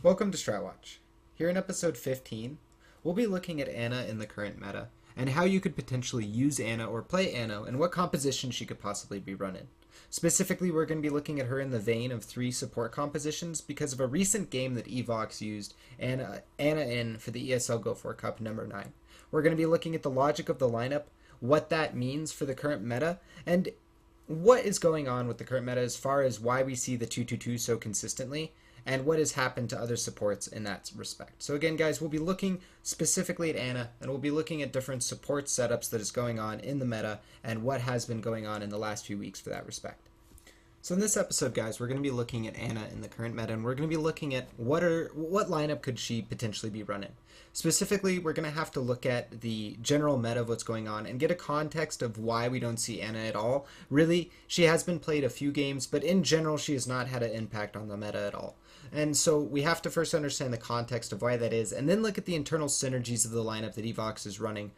Welcome to Stratwatch. Here in episode 15, we'll be looking at Ana in the current meta, and how you could potentially use Ana or play Ana, and what composition she could possibly be run in. Specifically, we're going to be looking at her in the vein of 3 support compositions because of a recent game that Evoks used Ana in for the ESL Go 4 Cup number 9. We're going to be looking at the logic of the lineup, what that means for the current meta, and what is going on with the current meta as far as why we see the 2-2-2 so consistently, and what has happened to other supports in that respect. So again, guys, we'll be looking specifically at Ana, and we'll be looking at different support setups that is going on in the meta, and what has been going on in the last few weeks for that respect. So in this episode, guys, we're going to be looking at Ana in the current meta, and we're going to be looking at what lineup could she potentially be running. Specifically, we're going to have to look at the general meta of what's going on and get a context of why we don't see Ana at all. Really, she has been played a few games, but in general, she has not had an impact on the meta at all. And so we have to first understand the context of why that is, and then look at the internal synergies of the lineup that Evoks is running,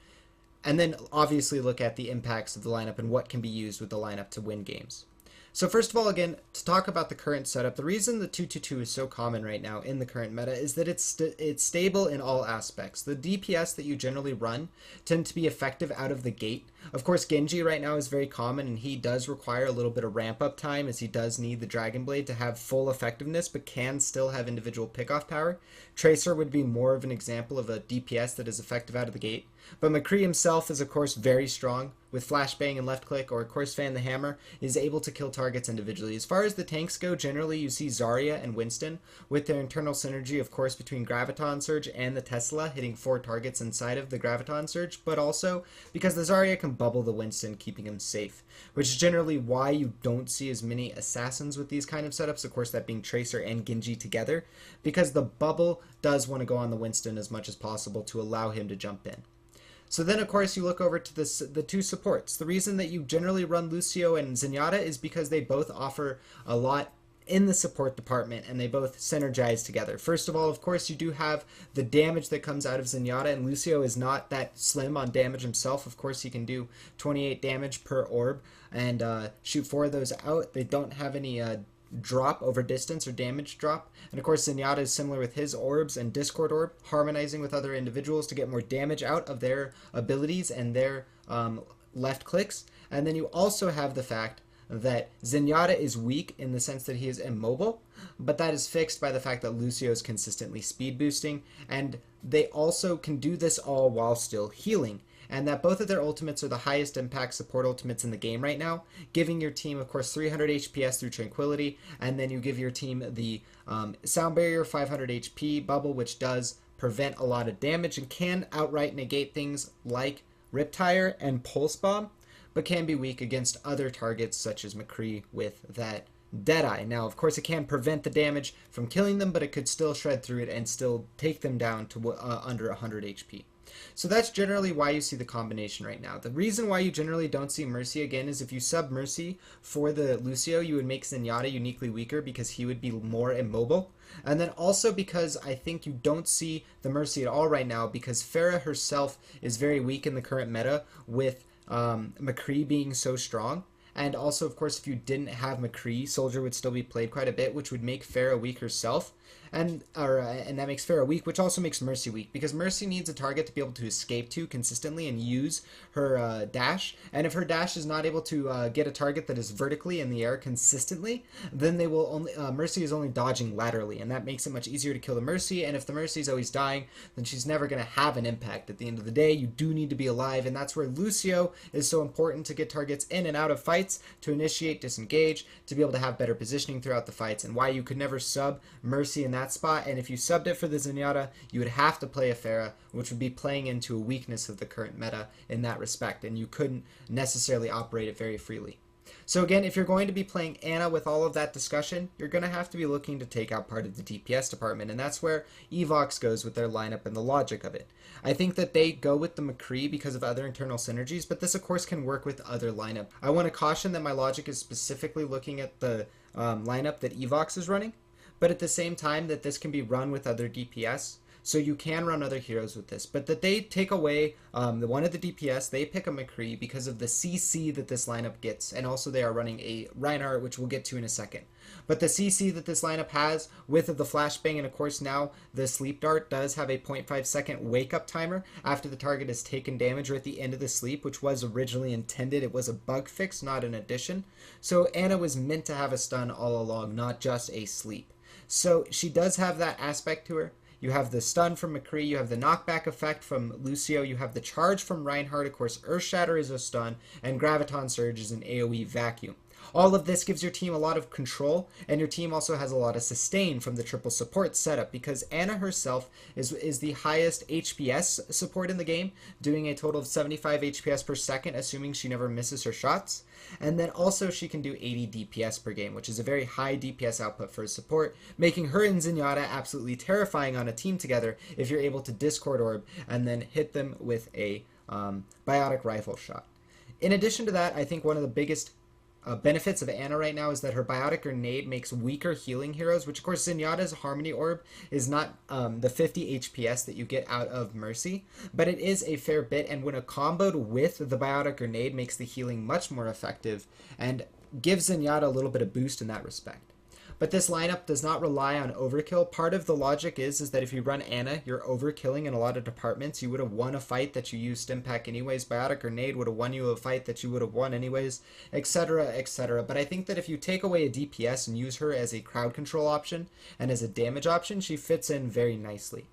and then obviously look at the impacts of the lineup and what can be used with the lineup to win games. So first of all, again, to talk about the current setup, the reason the 2-2-2 is so common right now in the current meta is that it's stable in all aspects. The DPS that you generally run tend to be effective out of the gate. Of course, Genji right now is very common, and he does require a little bit of ramp-up time as he does need the Dragon Blade to have full effectiveness, but can still have individual pick-off power. Tracer would be more of an example of a DPS that is effective out of the gate. But McCree himself is, of course, very strong. With flashbang and left click, or of course Fan the Hammer, is able to kill targets individually. As far as the tanks go, generally you see Zarya and Winston with their internal synergy, of course, between Graviton Surge and the Tesla, hitting 4 targets inside of the Graviton Surge, but also because the Zarya can bubble the Winston, keeping him safe, which is generally why you don't see as many assassins with these kind of setups, of course that being Tracer and Genji together, because the bubble does want to go on the Winston as much as possible to allow him to jump in. So then, of course, you look over to the 2 supports. The reason that you generally run Lucio and Zenyatta is because they both offer a lot in the support department, and they both synergize together. First of all, of course, you do have the damage that comes out of Zenyatta, and Lucio is not that slim on damage himself. Of course, he can do 28 damage per orb and shoot 4 of those out. They don't have any drop over distance or damage drop, and of course Zenyatta is similar with his orbs and Discord Orb, harmonizing with other individuals to get more damage out of their abilities and their left clicks. And then you also have the fact that Zenyatta is weak in the sense that he is immobile, but that is fixed by the fact that Lucio is consistently speed boosting, and they also can do this all while still healing, and that both of their ultimates are the highest impact support ultimates in the game right now, giving your team, of course, 300 HPS through Tranquility, and then you give your team the Sound Barrier 500 HP bubble, which does prevent a lot of damage and can outright negate things like Riptire and Pulse Bomb, but can be weak against other targets such as McCree with that Deadeye. Now, of course, it can prevent the damage from killing them, but it could still shred through it and still take them down to under 100 HP. So that's generally why you see the combination right now. The reason why you generally don't see Mercy again is if you sub Mercy for the Lucio, you would make Zenyatta uniquely weaker because he would be more immobile. And then also because I think you don't see the Mercy at all right now because Pharah herself is very weak in the current meta with McCree being so strong. And also, of course, if you didn't have McCree, Soldier would still be played quite a bit, which would make Pharah weak herself. And that makes Pharah weak, which also makes Mercy weak, because Mercy needs a target to be able to escape to consistently and use her dash. And if her dash is not able to get a target that is vertically in the air consistently, then they will only Mercy is only dodging laterally, and that makes it much easier to kill the Mercy. And if the Mercy is always dying, then she's never going to have an impact. At the end of the day, you do need to be alive, and that's where Lucio is so important to get targets in and out of fights, to initiate, disengage, to be able to have better positioning throughout the fights, and why you could never sub Mercy in that spot. And if you subbed it for the Zenyatta, you would have to play a Pharah, which would be playing into a weakness of the current meta in that respect, and you couldn't necessarily operate it very freely. So again, if you're going to be playing Ana with all of that discussion, you're going to have to be looking to take out part of the DPS department, and that's where Evoks goes with their lineup and the logic of it. I think that they go with the McCree because of other internal synergies, but this of course can work with other lineup. I want to caution that my logic is specifically looking at the lineup that Evoks is running, but at the same time that this can be run with other DPS. So you can run other heroes with this, but that they take away the one of the DPS, they pick a McCree because of the CC that this lineup gets, and also they are running a Reinhardt, which we'll get to in a second. But the CC that this lineup has with the flashbang, and of course now the sleep dart does have a 0.5-second wake up timer after the target has taken damage or at the end of the sleep, which was originally intended. It was a bug fix, not an addition. So Ana was meant to have a stun all along, not just a sleep. So she does have that aspect to her. You have the stun from McCree, you have the knockback effect from Lucio, you have the charge from Reinhardt, of course Earthshatter is a stun, and Graviton Surge is an AoE vacuum. All of this gives your team a lot of control, and your team also has a lot of sustain from the triple support setup, because Ana herself is the highest HPS support in the game, doing a total of 75 HPS per second, assuming she never misses her shots. And then also she can do 80 DPS per game, which is a very high DPS output for a support, making her and Zenyatta absolutely terrifying on a team together if you're able to Discord Orb and then hit them with a biotic rifle shot. In addition to that, I think one of the biggest benefits of Ana right now is that her biotic grenade makes weaker healing heroes, which of course Zenyatta's Harmony Orb is not the 50 HPS that you get out of Mercy, but it is a fair bit, and when comboed with the biotic grenade makes the healing much more effective and gives Zenyatta a little bit of boost in that respect. But this lineup does not rely on overkill. Part of the logic is that if you run Ana, you're overkilling in a lot of departments. You would have won a fight that you used Stimpack anyways. Biotic Grenade would have won you a fight that you would have won anyways, etc., etc. But I think that if you take away a DPS and use her as a crowd control option and as a damage option, she fits in very nicely.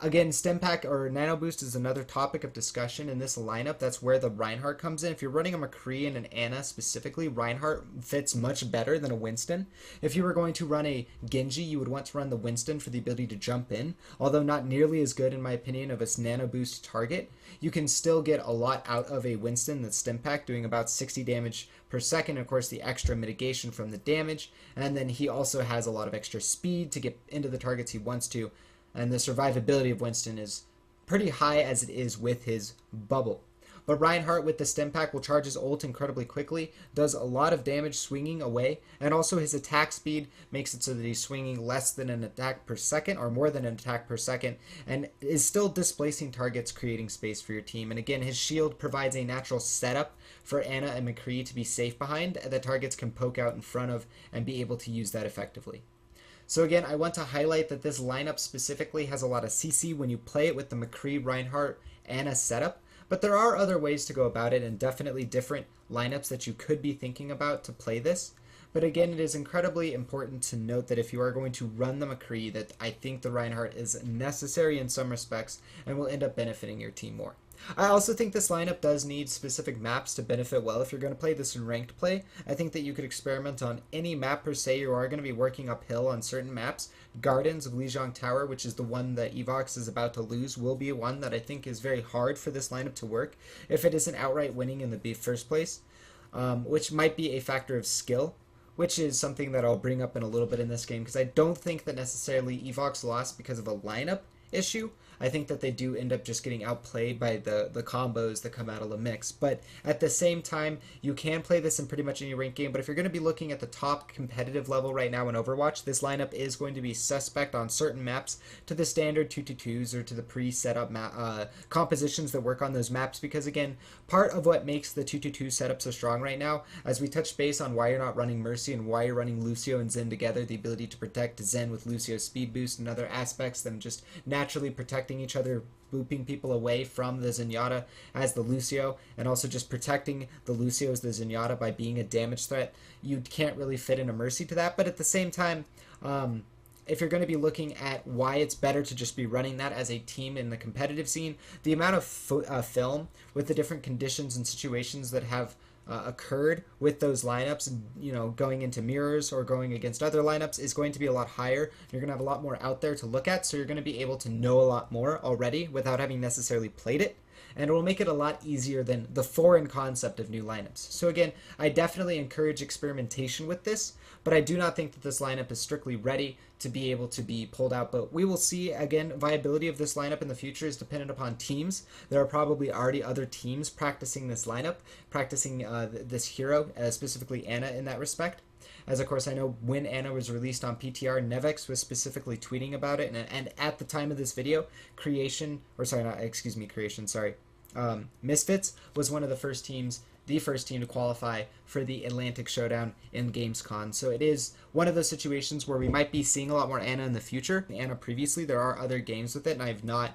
Again, Stimpack or Nano Boost is another topic of discussion in this lineup. That's where the Reinhardt comes in. If you're running a McCree and an Ana specifically, Reinhardt fits much better than a Winston. If you were going to run a Genji, you would want to run the Winston for the ability to jump in, although not nearly as good in my opinion of a Nano Boost target. You can still get a lot out of a Winston that's Stimpack, doing about 60 damage per second, of course the extra mitigation from the damage, and then he also has a lot of extra speed to get into the targets he wants to. And the survivability of Winston is pretty high as it is with his bubble. But Reinhardt with the Stimpack will charge his ult incredibly quickly, does a lot of damage swinging away, and also his attack speed makes it so that he's swinging less than an attack per second, or more than an attack per second, and is still displacing targets, creating space for your team. And again, his shield provides a natural setup for Ana and McCree to be safe behind, that targets can poke out in front of and be able to use that effectively. So again, I want to highlight that this lineup specifically has a lot of CC when you play it with the McCree, Reinhardt, Ana setup, but there are other ways to go about it, and definitely different lineups that you could be thinking about to play this. But again, it is incredibly important to note that if you are going to run the McCree, that I think the Reinhardt is necessary in some respects and will end up benefiting your team more. I also think this lineup does need specific maps to benefit well if you're going to play this in ranked play. I think that you could experiment on any map per se. You are going to be working uphill on certain maps. Gardens of Lijiang Tower, which is the one that Evoks is about to lose, will be one that I think is very hard for this lineup to work if it isn't outright winning in the first place, which might be a factor of skill, which is something that I'll bring up in a little bit in this game, because I don't think that necessarily Evoks lost because of a lineup issue. I think that they do end up just getting outplayed by the combos that come out of the mix. But at the same time, you can play this in pretty much any ranked game. But if you're going to be looking at the top competitive level right now in Overwatch, this lineup is going to be suspect on certain maps to the standard 2-2-2s or to the pre-set up compositions that work on those maps. Because again, part of what makes the 2-2-2 setup so strong right now, as we touched base on why you're not running Mercy and why you're running Lucio and Zen together, the ability to protect Zen with Lucio's speed boost and other aspects, them just naturally protecting each other, booping people away from the Zenyatta as the Lucio, and also just protecting the Lucio as the Zenyatta by being a damage threat. You can't really fit in a Mercy to that, but at the same time, if you're going to be looking at why it's better to just be running that as a team in the competitive scene, the amount of film with the different conditions and situations that have occurred with those lineups, you know, going into mirrors or going against other lineups is going to be a lot higher. You're going to have a lot more out there to look at, so you're going to be able to know a lot more already without having necessarily played it, and it will make it a lot easier than the foreign concept of new lineups. So again, I definitely encourage experimentation with this, but I do not think that this lineup is strictly ready to be able to be pulled out. But we will see. Again, viability of this lineup in the future is dependent upon teams. There are probably already other teams practicing this lineup, practicing this hero, specifically Ana in that respect. as of course I know when Ana was released on PTR, Nevex was specifically tweeting about it, and at the time of this video, Misfits was one of the first teams, the first team to qualify for the Atlantic Showdown in Gamescom. So it is one of those situations where we might be seeing a lot more Ana in the future. Ana previously, there are other games with it, and I've not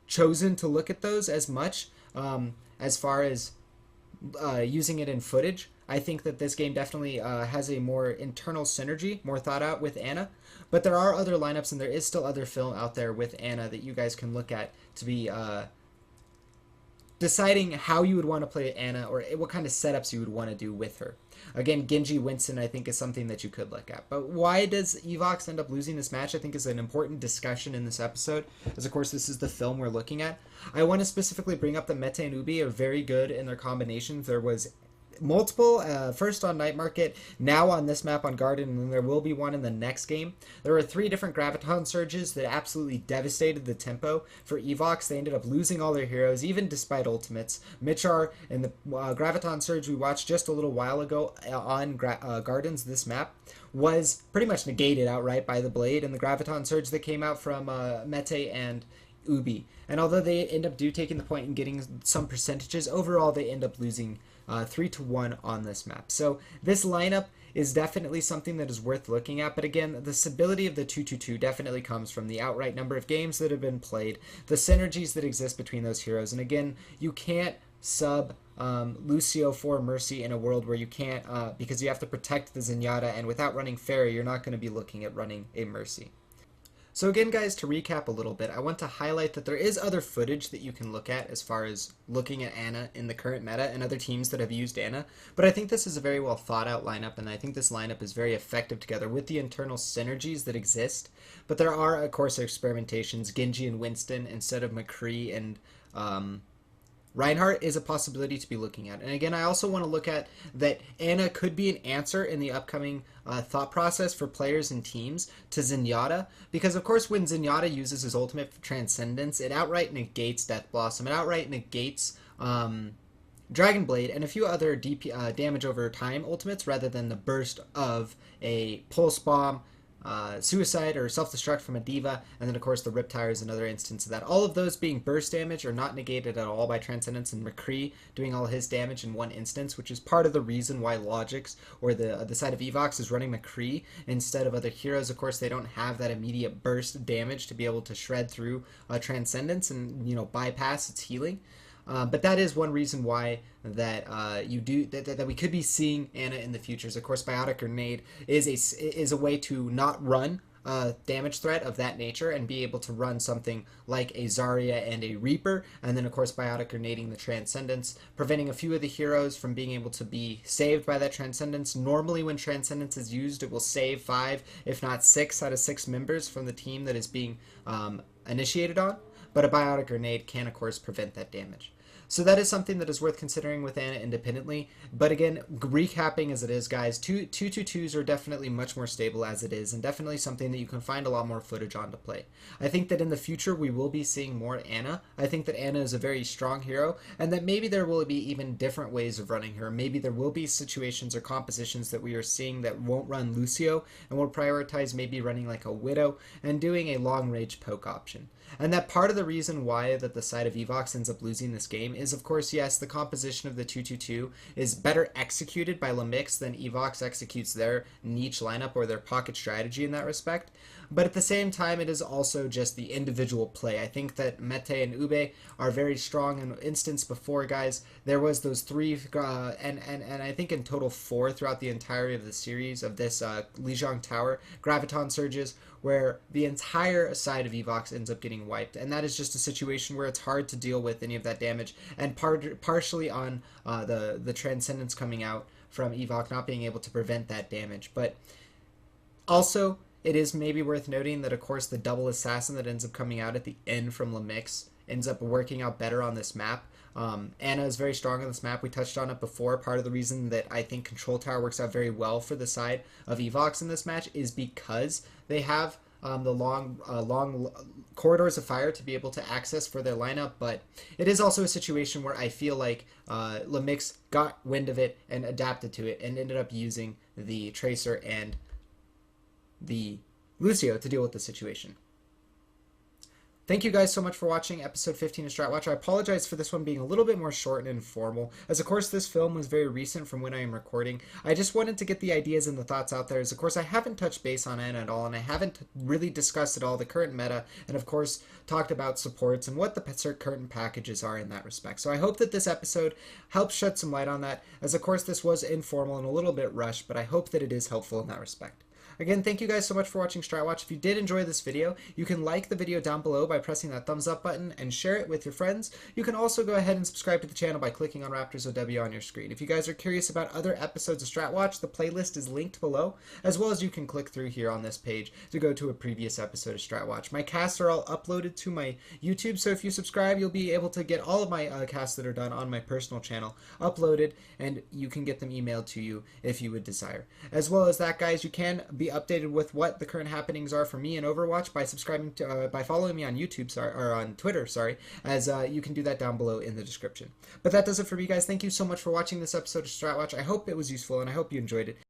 chosen to look at those as much as far as using it in footage. I think that this game definitely has a more internal synergy, more thought out with Ana. But there are other lineups, and there is still other film out there with Ana that you guys can look at to be deciding how you would want to play Ana or what kind of setups you would want to do with her. Again, Genji Winston I think is something that you could look at. But why does Evoks end up losing this match I think is an important discussion in this episode, as of course this is the film we're looking at. I want to specifically bring up that Mete and Ubi are very good in their combinations. There was multiple, first on Night Market, now on this map on Garden, and there will be one in the next game. There were 3 different Graviton Surges that absolutely devastated the tempo for Evoks. They ended up losing all their heroes, even despite ultimates. Mitchar in the Graviton Surge we watched just a little while ago on Gardens, this map, was pretty much negated outright by the Blade and the Graviton Surge that came out from Mete and Ubi. And although they end up taking the point and getting some percentages, overall they end up losing 3-1 on this map. So this lineup is definitely something that is worth looking at. But again, the stability of the 2-2-2 definitely comes from the outright number of games that have been played, the synergies that exist between those heroes. And again, you can't sub Lucio for Mercy in a world where you can't, because you have to protect the Zenyatta, and without running Fairy, you're not going to be looking at running a Mercy. So again, guys, to recap a little bit, I want to highlight that there is other footage that you can look at as far as looking at Ana in the current meta and other teams that have used Ana, but I think this is a very well thought out lineup, and I think this lineup is very effective together with the internal synergies that exist. But there are, of course, experimentations. Genji and Winston instead of McCree and Reinhardt is a possibility to be looking at. And again, I also want to look at that Ana could be an answer in the upcoming thought process for players and teams to Zenyatta, because of course when Zenyatta uses his ultimate for Transcendence, it outright negates Death Blossom, it outright negates Dragon Blade, and a few other damage over time ultimates rather than the burst of a Pulse Bomb, Suicide or Self-Destruct from a Diva, and then of course the Riptire is another instance of that. All of those being burst damage are not negated at all by Transcendence, and McCree doing all his damage in one instance, which is part of the reason why Logix or the side of Evoks is running McCree instead of other heroes. Of course, they don't have that immediate burst damage to be able to shred through Transcendence and, you know, bypass its healing. But that is one reason why that that we could be seeing Ana in the future. Of course, Biotic Grenade is a way to not run a damage threat of that nature and be able to run something like a Zarya and a Reaper, and then of course Biotic Grenading the Transcendence, preventing a few of the heroes from being able to be saved by that Transcendence. Normally when Transcendence is used, it will save 5, if not 6 out of 6 members from the team that is being initiated on, but a Biotic Grenade can of course prevent that damage. So that is something that is worth considering with Ana independently. But again, recapping as it is, guys, 2-2-2s are definitely much more stable as it is, and definitely something that you can find a lot more footage on to play. I think that in the future we will be seeing more Ana. I think that Ana is a very strong hero, and that maybe there will be even different ways of running her. Maybe there will be situations or compositions that we are seeing that won't run Lucio, and will prioritize maybe running like a Widow and doing a long range poke option. And that part of the reason why that the side of Evoks ends up losing this game is, of course, yes, the composition of the 2-2-2 is better executed by Lamix than Evoks executes their niche lineup or their pocket strategy in that respect. But at the same time, it is also just the individual play. I think that Mete and Ube are very strong. In instance before, guys, there was those 3, and I think in total 4 throughout the entirety of the series of this Lijiang Tower Graviton Surges, where the entire side of Evoks ends up getting wiped. And that is just a situation where it's hard to deal with any of that damage, and partially on the Transcendence coming out from Evok not being able to prevent that damage. But also, it is maybe worth noting that, of course, the double assassin that ends up coming out at the end from Lamix ends up working out better on this map. Ana is very strong on this map. We touched on it before. Part of the reason that I think Control Tower works out very well for the side of Evoks in this match is because they have the long corridors of fire to be able to access for their lineup, but it is also a situation where I feel like Lemix got wind of it and adapted to it and ended up using the Tracer and the Lucio to deal with the situation. Thank you guys so much for watching episode 15 of Stratwatch. I apologize for this one being a little bit more short and informal, as of course this film was very recent from when I am recording. I just wanted to get the ideas and the thoughts out there, as of course I haven't touched base on it at all, and I haven't really discussed at all the current meta, and of course talked about supports and what the current packages are in that respect. So I hope that this episode helps shed some light on that, as of course this was informal and a little bit rushed, but I hope that it is helpful in that respect. Again, thank you guys so much for watching Stratwatch. If you did enjoy this video, you can like the video down below by pressing that thumbs up button and share it with your friends. You can also go ahead and subscribe to the channel by clicking on RaptorZ on your screen. If you guys are curious about other episodes of Stratwatch, the playlist is linked below, as well as you can click through here on this page to go to a previous episode of Stratwatch. My casts are all uploaded to my YouTube, so if you subscribe, you'll be able to get all of my casts that are done on my personal channel uploaded, and you can get them emailed to you if you would desire. As well as that, guys, you can be updated with what the current happenings are for me in Overwatch by subscribing to, by following me on YouTube, or on Twitter, as you can do that down below in the description. But that does it for me, guys. Thank you so much for watching this episode of Stratwatch. I hope it was useful, and I hope you enjoyed it.